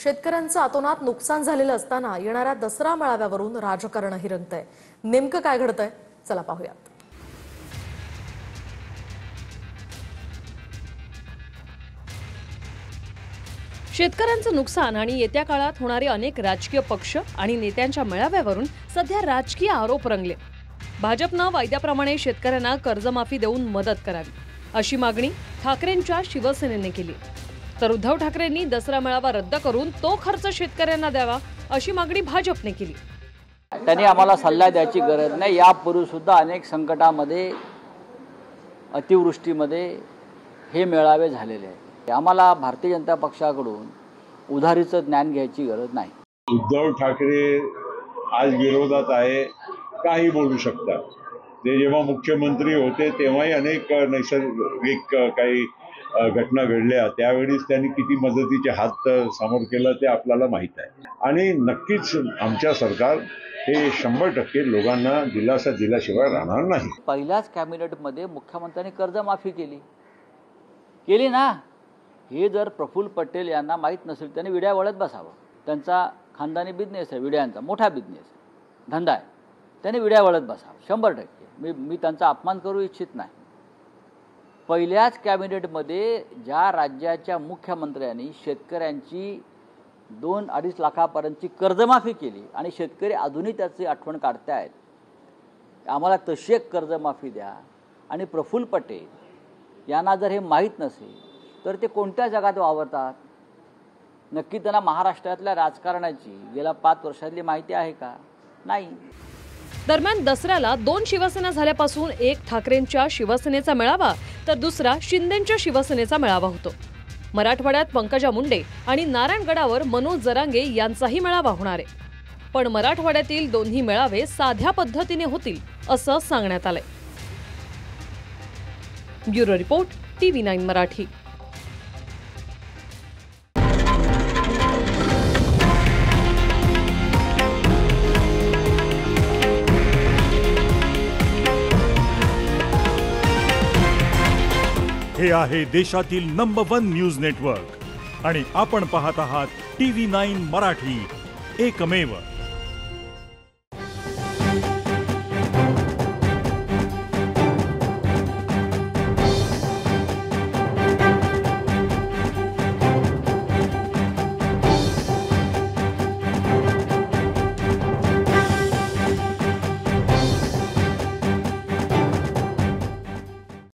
शेतकऱ्यांचं अतोनात नुकसान झालेलं असताना येणाऱ्या दसरा मेळाव्यावरून राजकारणही रंगतंय। नेमकं काय घडतंय चला पाहूयात। शेतकऱ्यांचं नुकसान आणि येत्या काळात होणारे अनेक राजकीय पक्ष आणि नेत्यांच्या मेळाव्यावरून सध्या राजकीय आरोप रंगले। भाजपनं वायद्याप्रमाणे शेतकऱ्यांना कर्जमाफी देऊन मदत करावी अशी मागणी ठाकरेंच्या शिवसेनेने केली, तर उद्धव ठाकरेंनी दसरा मेळावा रद्द करून तो खर्च शेतकऱ्यांना द्यावा अशी मागणी भाजपने केली। त्यांनी आम्हाला सल्ला द्यायची गरज नाही। यापूर्वी सुद्धा अनेक संकटामध्ये अतिवृष्टीमध्ये हे मेळावे झालेले आहेत। आम्हाला भारतीय जनता पक्षाकडून उधारीचं ज्ञान घ्यायची गरज नाही। उद्धव ठाकरे आज विरोधात आहे, काही बोलू शकतात। ते जेव्हा मुख्यमंत्री होते तेव्हाही अनेक नैसर्गिक काही घटना घडल्या, त्यावेळीच त्यांनी किती मदतीचे हात समोर केलं ते आपल्याला माहीत आहे। आणि नक्कीच आमच्या सरकार हे 100% लोकांना दिलासा दिल्याशिवाय राहणार नाही। पहिल्याच कॅबिनेटमध्ये मुख्यमंत्र्यांनी कर्जमाफी केली ना। हे जर प्रफुल्ल पटेल यांना माहीत नसेल त्यांनी विड्या वळत बसावं। त्यांचा खानदानी बिझनेस आहे, विड्यांचा मोठा बिझनेस आहे, धंदा आहे, त्यांनी विड्या वळत बसावं 100%। मी त्यांचा अपमान करू इच्छित नाही। पहिल्याच कॅबिनेटमध्ये ज्या राज्याच्या मुख्यमंत्र्यांनी शेतकऱ्यांची 2-2.5 लाखापर्यंतची कर्जमाफी केली आणि शेतकरी अजूनही त्याची आठवण काढतायत, आम्हाला तशी एक कर्जमाफी द्या। आणि प्रफुल्ल पटेल यांना जर हे माहीत नसेल तर ते कोणत्या जगात वावरतात? नक्की त्यांना महाराष्ट्रातल्या राजकारणाची गेल्या 5 वर्षातली माहिती आहे का? नाही। दरम्यान दसऱ्याला 2 शिवसेना झाल्यापासून एक ठाकरेंच्या शिवसेनेचा मेळावा तर दुसरा शिंदेंच्या शिवसेनेचा मेळावा होतो। मराठवाड्यात पंकजा मुंडे आणि नारायणगडावर मनोज जरांगे यांचाही मेळावा होणार आहे, पण मराठवाड्यातील दोन्ही मेळावे साध्या पद्धतीने होतील असं सांगण्यात आलंय। Bureau report TV9 Marathi. हे आहे देशातील नंबर 1 न्यूज नेटवर्क आणि आपण पाहत आहात TV9 मराठी, एकमेव।